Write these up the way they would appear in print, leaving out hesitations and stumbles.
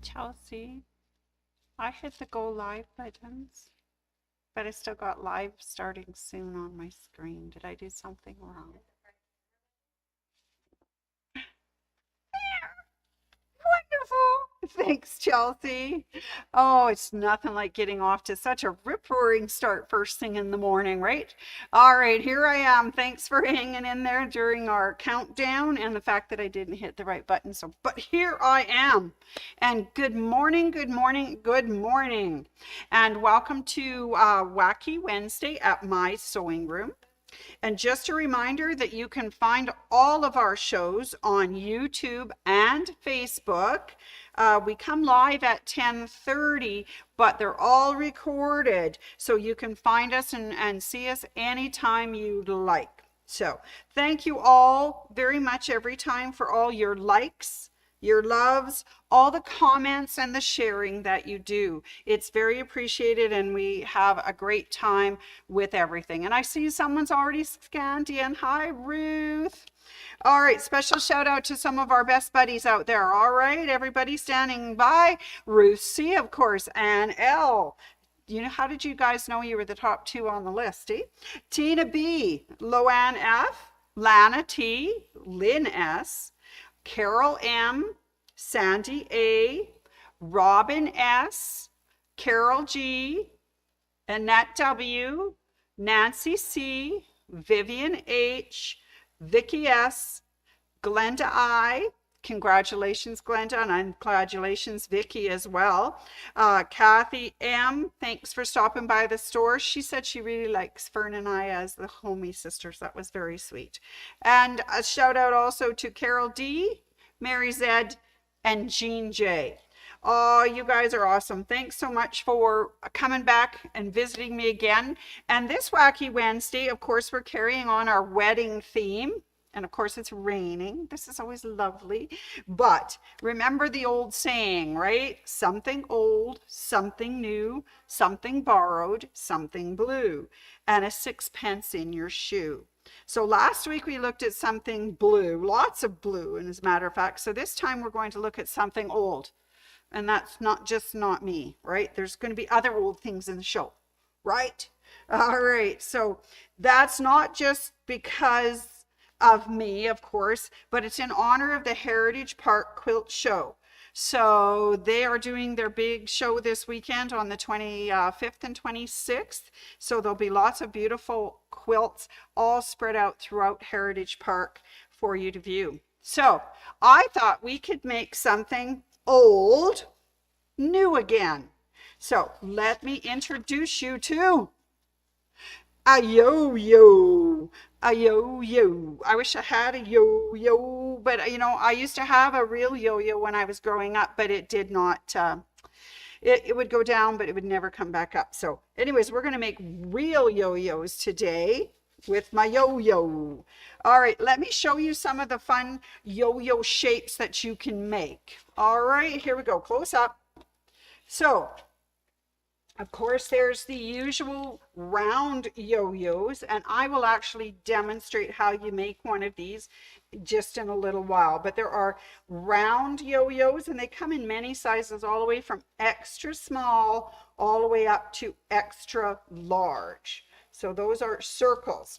Chelsea, I hit the go live buttons, but I still got live starting soon on my screen. Did I do something wrong? Wonderful. Thanks, Chelsea. Oh, it's nothing like getting off to such a rip-roaring start first thing in the morning, right? All right, here I am. Thanks for hanging in there during our countdown and the fact that I didn't hit the right button. But here I am. And good morning, good morning, good morning. And welcome to Wacky Wednesday at my sewing room. And just a reminder that you can find all of our shows on YouTube and Facebook. We come live at 10:30, but they're all recorded, so you can find us and see us anytime you'd like. So thank you all very much every time for all your likes, your loves, all the comments and the sharing that you do. It's very appreciated, and we have a great time with everything. And I see someone's already scanned in. Hi, Ruth. All right, special shout out to some of our best buddies out there. All right, everybody standing by. Ruth C, of course, Ann L. You know, how did you guys know you were the top two on the list, eh? Tina B, Loanne F, Lana T, Lynn S, Carol M, Sandy A, Robin S, Carol G, Annette W, Nancy C, Vivian H, Vicky S, Glenda I, congratulations Glenda, and congratulations Vicky as well. Kathy M, thanks for stopping by the store. She said she really likes Fern and I as the homie sisters. That was very sweet. And a shout out also to Carol D, Mary Z, and Jean J. Oh, you guys are awesome. Thanks so much for coming back and visiting me again. And this Wacky Wednesday, of course, we're carrying on our wedding theme. And of course, it's raining. This is always lovely. But remember the old saying, right? Something old, something new, something borrowed, something blue, and a sixpence in your shoe. So last week we looked at something blue, lots of blue, and as a matter of fact. So this time we're going to look at something old. And that's not me, right? There's going to be other old things in the show, right? All right. So that's not just because of me, of course, but it's in honor of the Heritage Park Quilt Show. So they are doing their big show this weekend on the 25th and 26th. So there'll be lots of beautiful quilts all spread out throughout Heritage Park for you to view. So I thought we could make something old new again. So let me introduce you to a yo-yo. A yo-yo. I wish I had a yo-yo, but you know, I used to have a real yo-yo when I was growing up, but it did not, it would go down, but it would never come back up. So anyways, we're going to make real yo-yos today with my yo-yo. All right, let me show you some of the fun yo-yo shapes that you can make. All right, here we go, close up. So of course, there's the usual round yo-yos, and I will actually demonstrate how you make one of these just in a little while. But there are round yo-yos, and they come in many sizes, all the way from extra small all the way up to extra large. So those are circles.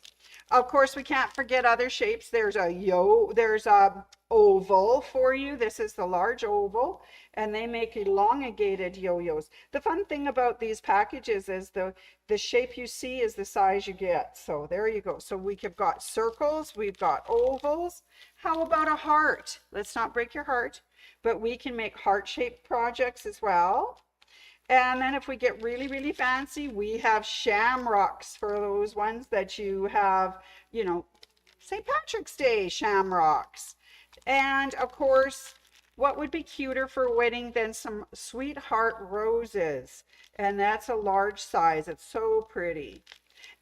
Of course, we can't forget other shapes. There's a oval for you. This is the large oval, and they make elongated yo-yos. The fun thing about these packages is the shape you see is the size you get. So there you go. So we have got circles, we've got ovals. How about a heart? Let's not break your heart, but we can make heart-shaped projects as well. And then if we get really, really fancy, we have shamrocks for those ones that you have, you know, St. Patrick's Day shamrocks. And of course, what would be cuter for a wedding than some sweetheart roses? And that's a large size. It's so pretty.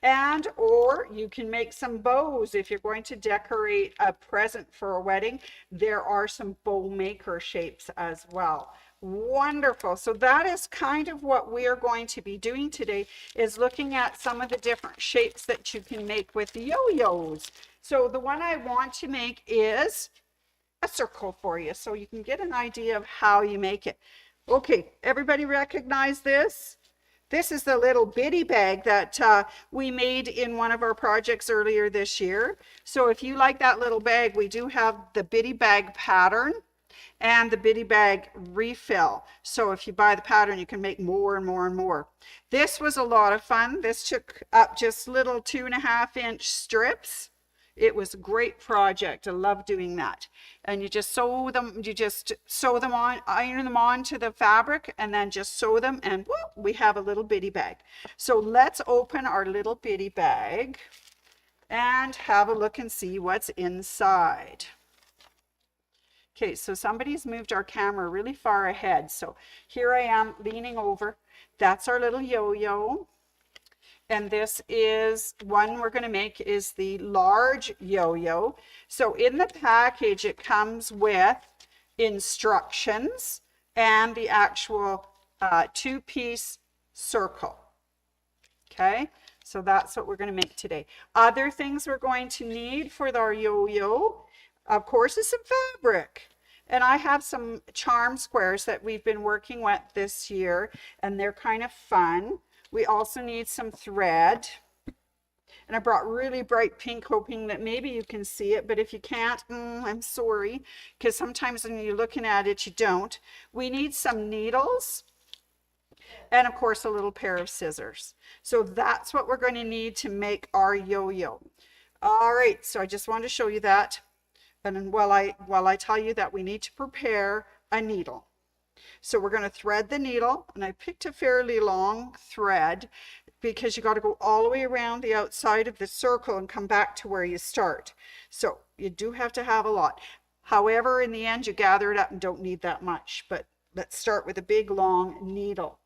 And or you can make some bows if you're going to decorate a present for a wedding. There are some bow maker shapes as well. Wonderful. So that is kind of what we are going to be doing today, is looking at some of the different shapes that you can make with yo-yos. So the one I want to make is a circle for you, so you can get an idea of how you make it. Okay, everybody recognize this? This is the little bitty bag that we made in one of our projects earlier this year. So if you like that little bag, we do have the bitty bag pattern and the bitty bag refill. So if you buy the pattern, you can make more and more and more. This was a lot of fun. This took up just little 2.5-inch strips. It was a great project. I love doing that. And you just sew them on, iron them onto the fabric, and then just sew them, and whoop, we have a little bitty bag. So let's open our little bitty bag and have a look and see what's inside. Okay, so somebody's moved our camera really far ahead. So here I am leaning over. That's our little yo-yo. And this is one we're going to make is the large yo-yo. So in the package, it comes with instructions and the actual two-piece circle. Okay, so that's what we're going to make today. Other things we're going to need for our yo-yo, of course, is some fabric. And I have some charm squares that we've been working with this year, and they're kind of fun. We also need some thread. And I brought really bright pink, hoping that maybe you can see it, but if you can't, I'm sorry, because sometimes when you're looking at it, you don't. We need some needles, and of course, a little pair of scissors. So that's what we're going to need to make our yo-yo. All right, so I just wanted to show you that. And while I tell you that we need to prepare a needle. So we're going to thread the needle, and I picked a fairly long thread because you got to go all the way around the outside of the circle and come back to where you start. So you do have to have a lot. However, in the end, you gather it up and don't need that much. But let's start with a big long needle.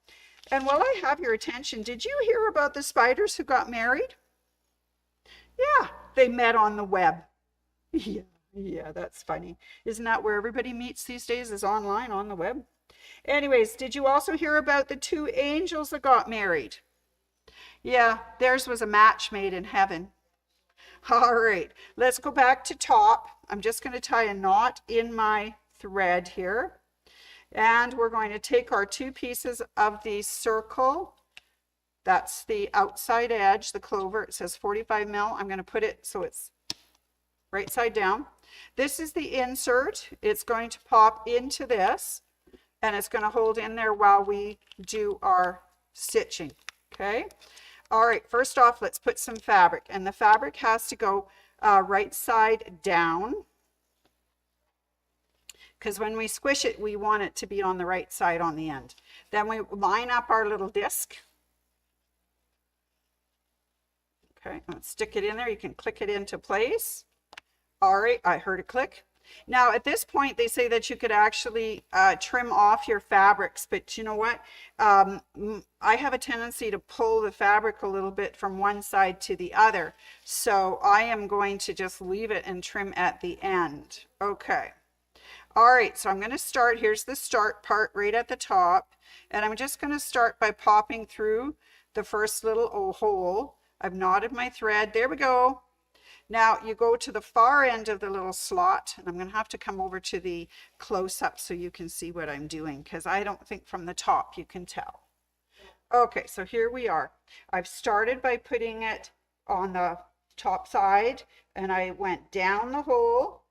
And while I have your attention, did you hear about the spiders who got married? Yeah, they met on the web. Yeah, that's funny. Isn't that where everybody meets these days, is online on the web? Anyways, did you also hear about the two angels that got married? Yeah, theirs was a match made in heaven. All right, let's go back to top. I'm just going to tie a knot in my thread here. And we're going to take our two pieces of the circle. That's the outside edge, the clover. It says 45 mil. I'm going to put it so it's right side down. This is the insert. It's going to pop into this, and it's going to hold in there while we do our stitching. Okay. All right, first off, let's put some fabric, and the fabric has to go right side down, because when we squish it, we want it to be on the right side on the end. Then we line up our little disc. Okay, let's stick it in there. You can click it into place. All right, I heard a click. Now at this point, they say that you could actually trim off your fabrics, but you know what? I have a tendency to pull the fabric a little bit from one side to the other. So I am going to just leave it and trim at the end. Okay. All right, so I'm going to start. Here's the start part right at the top. And I'm just going to start by popping through the first little hole. I've knotted my thread. There we go. Now you go to the far end of the little slot, and I'm going to have to come over to the close-up so you can see what I'm doing, because I don't think from the top you can tell. Okay, so here we are. I've started by putting it on the top side, and I went down the hole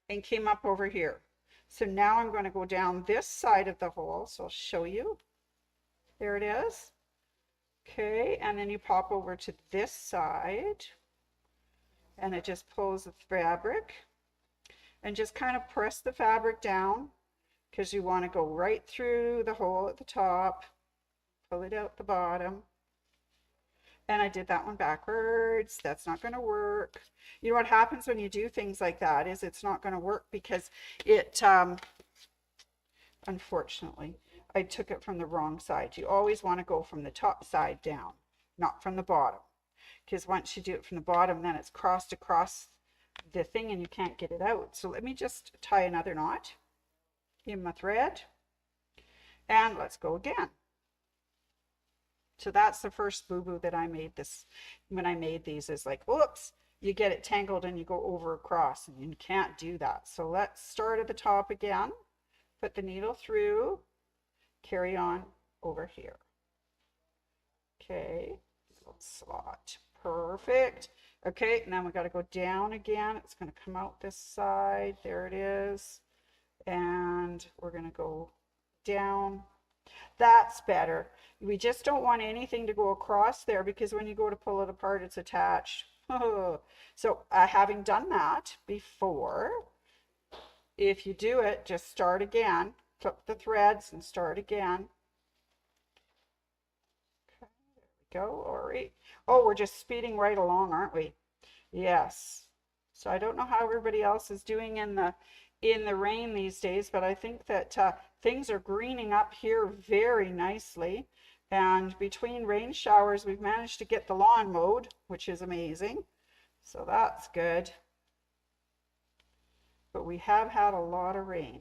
and came up over here. So now I'm going to go down this side of the hole, so I'll show you. There it is. Okay, and then you pop over to this side. And it just pulls the fabric, and just kind of press the fabric down, because you want to go right through the hole at the top, pull it out the bottom. And I did that one backwards. That's not going to work. You know what happens when you do things like that is it's not going to work, because it, unfortunately, I took it from the wrong side. You always want to go from the top side down, not from the bottom. Because once you do it from the bottom, then it's crossed across the thing and you can't get it out. So let me just tie another knot in my thread, and let's go again. So that's the first boo-boo that I made this, when I made these, is like, oops, you get it tangled and you go over across, and you can't do that. So let's start at the top again, put the needle through, carry on over here. Okay, little slot. Perfect. Okay, now we got to go down again. It's going to come out this side. There it is. And we're going to go down. That's better. We just don't want anything to go across there because when you go to pull it apart, it's attached. So having done that before, if you do it, just start again. Flip the threads and start again. Okay, there we go. All right. Oh, we're just speeding right along, aren't we? Yes. So I don't know how everybody else is doing in the rain these days, but I think that things are greening up here very nicely. And between rain showers, we've managed to get the lawn mowed, which is amazing. So that's good. But we have had a lot of rain.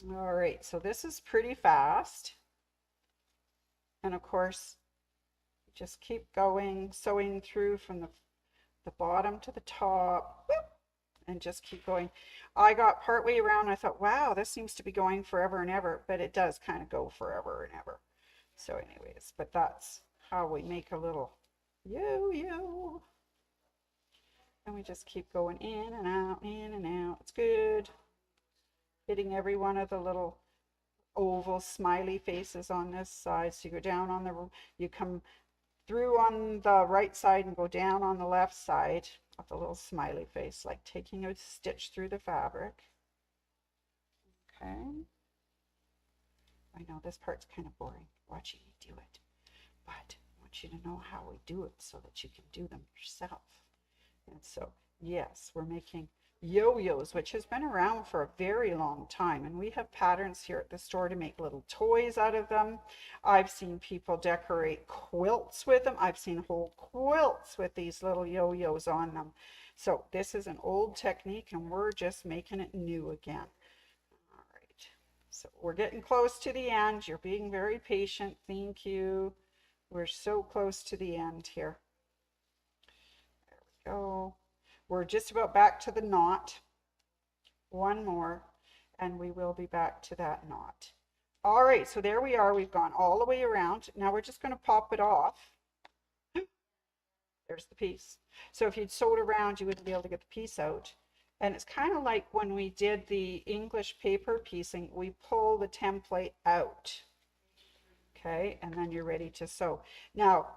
All right, so this is pretty fast. And of course, just keep going, sewing through from the bottom to the top. Whoop, and just keep going. I got partway around, I thought, wow, this seems to be going forever and ever, but it does kind of go forever and ever. So anyways, but that's how we make a little yo-yo. And we just keep going in and out, in and out. It's good. Hitting every one of the little oval smiley faces on this side. So you go down on you come through on the right side and go down on the left side of the little smiley face, like taking a stitch through the fabric. Okay. I know this part's kind of boring, watching me do it, but I want you to know how we do it so that you can do them yourself. And so, yes, we're making yo-yos, which has been around for a very long time, and we have patterns here at the store to make little toys out of them. I've seen people decorate quilts with them. I've seen whole quilts with these little yo-yos on them. So this is an old technique, and we're just making it new again. All right, so we're getting close to the end. You're being very patient. Thank you. We're so close to the end here. There we go. We're just about back to the knot. One more, and we will be back to that knot. All right, so there we are. We've gone all the way around. Now we're just going to pop it off. There's the piece. So if you'd sewed around, you wouldn't be able to get the piece out. And it's kind of like when we did the English paper piecing, we pull the template out. Okay, and then you're ready to sew. Now,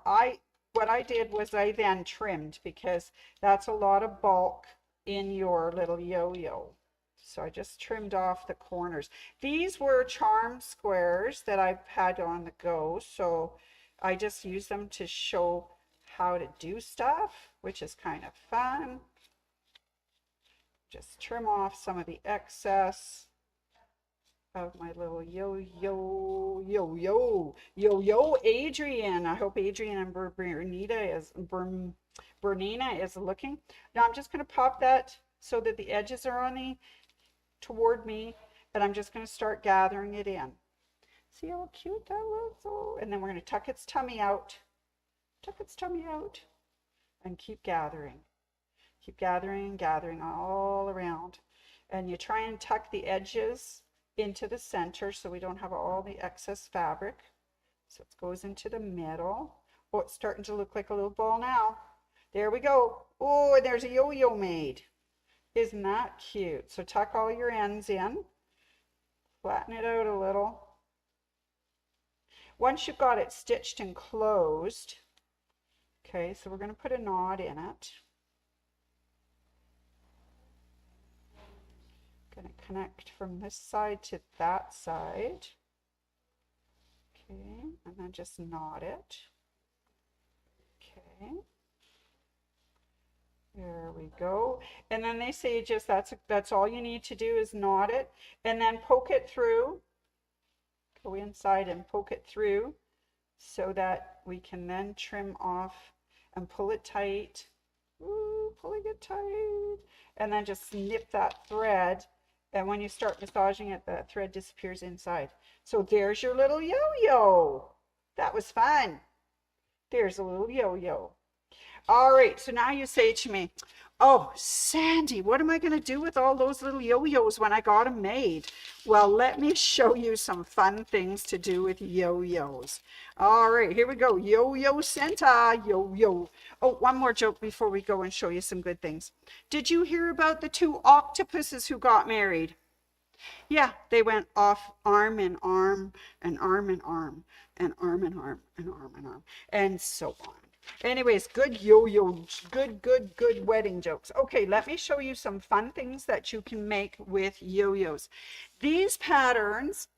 what I did was I then trimmed because that's a lot of bulk in your little yo-yo. So I just trimmed off the corners. These were charm squares that I've had on the go, so I just use them to show how to do stuff, which is kind of fun. Just trim off some of the excess of my little yo-yo. Adrian. I hope Adrian and Bernina is looking. Now I'm just going to pop that so that the edges are on toward me, and I'm just going to start gathering it in. See how cute that looks? Oh, and then we're going to tuck its tummy out. Tuck its tummy out and keep gathering. Keep gathering, gathering all around. And you try and tuck the edges into the center so we don't have all the excess fabric. So it goes into the middle. Oh, it's starting to look like a little ball now. There we go. Oh, and there's a yo-yo made. Isn't that cute? So tuck all your ends in. Flatten it out a little. Once you've got it stitched and closed, okay, so we're going to put a knot in it. Going to connect from this side to that side. Okay, and then just knot it. Okay. There we go. And then they say just that's all you need to do is knot it and then poke it through. Go inside and poke it through so that we can then trim off and pull it tight. Ooh, pulling it tight. And then just snip that thread. And when you start massaging it, the thread disappears inside. So there's your little yo-yo. That was fun. There's a little yo-yo. All right, so now you say to me, oh, Sandy, what am I going to do with all those little yo-yos when I got them made? Well, let me show you some fun things to do with yo-yos. All right, here we go. Yo-yo Santa, yo-yo. Oh, one more joke before we go and show you some good things. Did you hear about the two octopuses who got married? Yeah, they went off arm in arm and arm in arm and arm in arm and arm in arm and so on. Anyways, good yo-yo, good wedding jokes. Okay, let me show you some fun things that you can make with yo-yos. These patterns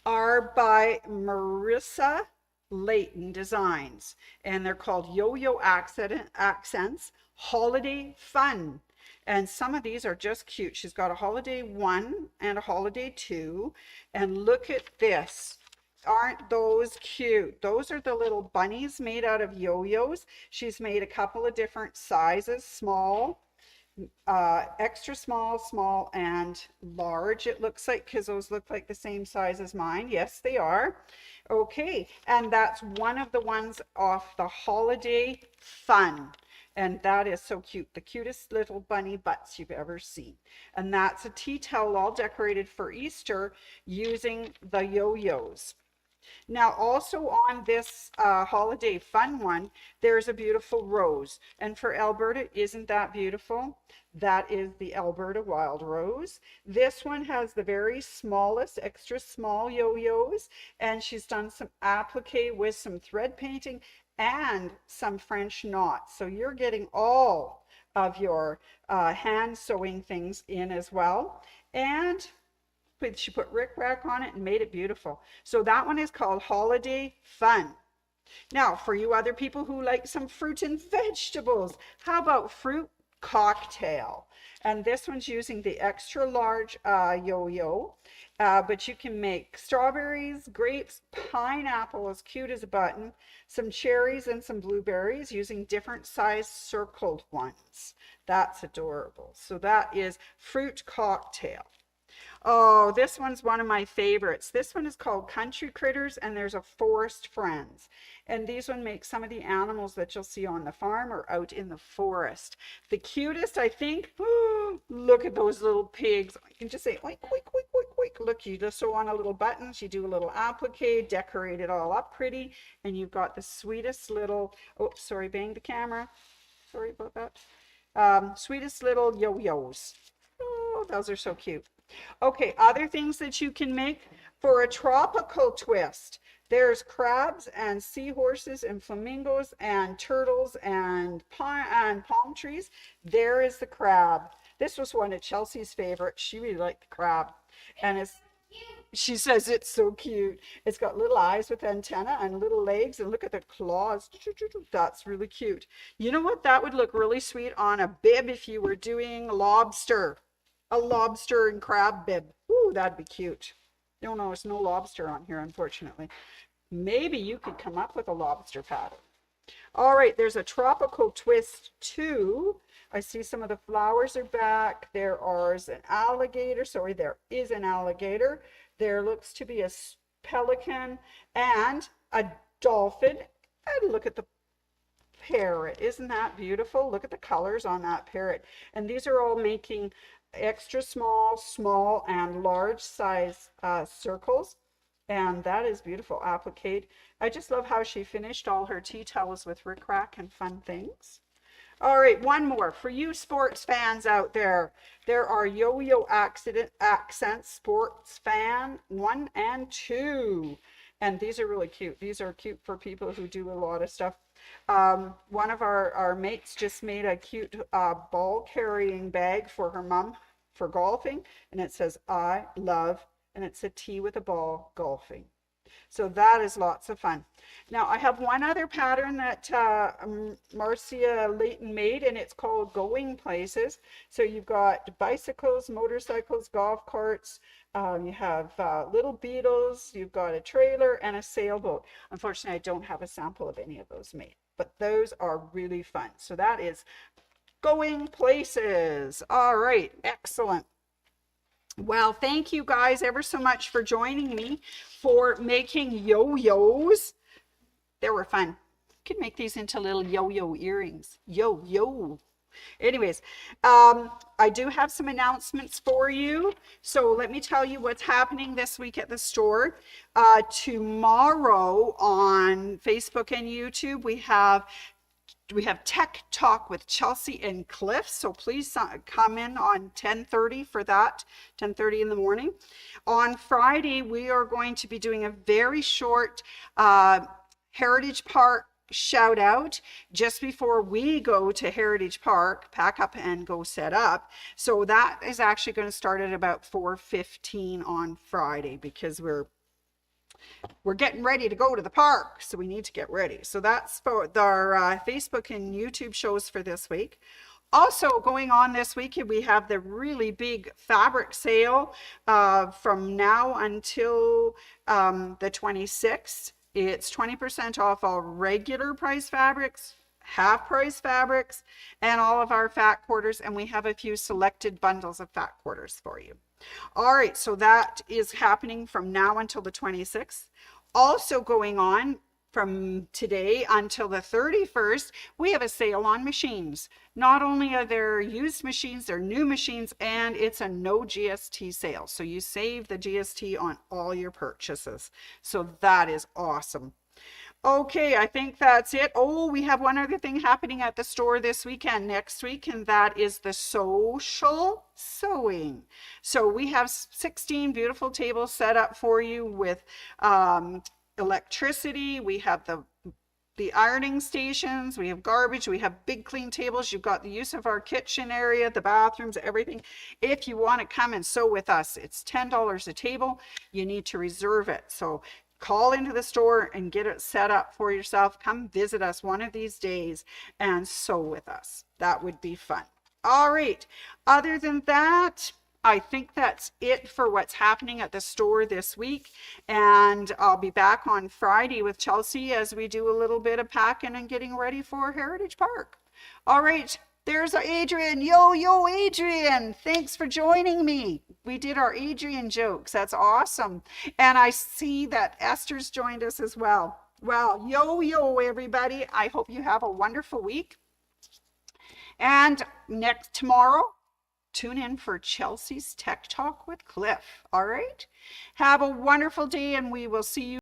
are by Marissa Layton Designs, and they're called Yo-Yo Accents Holiday Fun. And some of these are just cute. She's got a holiday 1 and a holiday 2. And look at this. Aren't those cute? Those are the little bunnies made out of yo-yos. She's made a couple of different sizes, small, extra small, small, and large, it looks like, because those look like the same size as mine. Yes, they are. Okay, and that's one of the ones off the Holiday Fun. And that is so cute. The cutest little bunny butts you've ever seen. And that's a tea towel all decorated for Easter using the yo-yos. Now, also on this Holiday Fun one, there's a beautiful rose. And for Alberta, isn't that beautiful? That is the Alberta Wild Rose. This one has the very smallest, extra small yo-yos. And she's done some applique with some thread painting and some French knots. So you're getting all of your hand sewing things in as well. And she put rickrack on it and made it beautiful. So that one is called Holiday Fun. Now, for you other people who like some fruit and vegetables, how about fruit cocktail? And this one's using the extra large yo-yo, but you can make strawberries, grapes, pineapple as cute as a button, some cherries and some blueberries using different size circled ones. That's adorable. So that is fruit cocktail. Oh, this one's one of my favorites. This one is called Country Critters, and there's a Forest Friends. And these one make some of the animals that you'll see on the farm or out in the forest. The cutest, I think, look at those little pigs. You can just say, oink, oink, oink, oink, oink. Look, you just sew on a little buttons, you do a little applique, decorate it all up pretty, and you've got the sweetest little, oh, sorry, banged the camera. Sorry about that. Sweetest little yo-yos. Oh, those are so cute. Okay, other things that you can make for a tropical twist. There's crabs and seahorses and flamingos and turtles and palm trees. There is the crab. This was one of Chelsea's favorites. She really liked the crab. And she says it's so cute. It's got little eyes with antenna and little legs, and look at the claws. That's really cute. You know what? That would look really sweet on a bib if you were doing lobster. A lobster and crab bib. Ooh, that'd be cute. No, there's no lobster on here, unfortunately. Maybe you could come up with a lobster pattern. All right, there's a tropical twist too. I see some of the flowers are back. There is an alligator. Sorry, there is an alligator. There looks to be a pelican and a dolphin. And look at the parrot. Isn't that beautiful? Look at the colors on that parrot. And these are all making extra small, small, and large size circles. And that is beautiful applique. I just love how she finished all her tea towels with rickrack and fun things. All right, one more for you sports fans out there. There are Yo-Yo Accents Sports Fan 1 and 2. And these are really cute. These are cute for people who do a lot of stuff. One of our mates just made a cute ball carrying bag for her mom for golfing, and it says I love, and it's a T with a ball golfing. So that is lots of fun. Now I have one other pattern that Marcia Layton made, and it's called Going Places. So you've got bicycles, motorcycles, golf carts, you have little beetles, you've got a trailer and a sailboat. Unfortunately, I don't have a sample of any of those made, but those are really fun. So that is Going Places. All right, excellent. Well, thank you guys ever so much for joining me for making yo-yos. They were fun. You can make these into little yo-yo earrings. Yo-yo. Anyways, I do have some announcements for you. So let me tell you what's happening this week at the store. Tomorrow on Facebook and YouTube, we have Tech Talk with Chelsea and Cliff. So please come in on 10:30 for that, 10:30 in the morning. On Friday, we are going to be doing a very short Heritage Park shout out just before we go to Heritage Park, pack up and go set up. So that is actually going to start at about 4:15 on Friday because we're getting ready to go to the park, so we need to get ready. So that's for our Facebook and YouTube shows for this week. Also going on this week, we have the really big fabric sale from now until the 26th. It's 20% off all regular price fabrics, half price fabrics, and all of our fat quarters, and we have a few selected bundles of fat quarters for you. All right, so that is happening from now until the 26th. Also going on from today until the 31st, we have a sale on machines. Not only are there used machines, they're new machines, and it's a no GST sale. So you save the GST on all your purchases. So that is awesome. Okay, I think that's it. Oh, we have one other thing happening at the store this weekend, next week, and that is the social sewing. So we have 16 beautiful tables set up for you with electricity. We have the ironing stations, we have garbage, we have big clean tables. You've got the use of our kitchen area, the bathrooms, everything. If you want to come and sew with us, it's $10 a table. You need to reserve it. So call into the store and get it set up for yourself. Come visit us one of these days and sew with us. That would be fun. All right. Other than that, I think that's it for what's happening at the store this week. And I'll be back on Friday with Chelsea as we do a little bit of packing and getting ready for Heritage Park. All right. There's our Adrian. Yo, Adrian. Thanks for joining me. We did our Adrian jokes. That's awesome. And I see that Esther's joined us as well. Well, yo, everybody. I hope you have a wonderful week. And tomorrow, tune in for Chelsea's Tech Talk with Cliff. All right. Have a wonderful day, and we will see you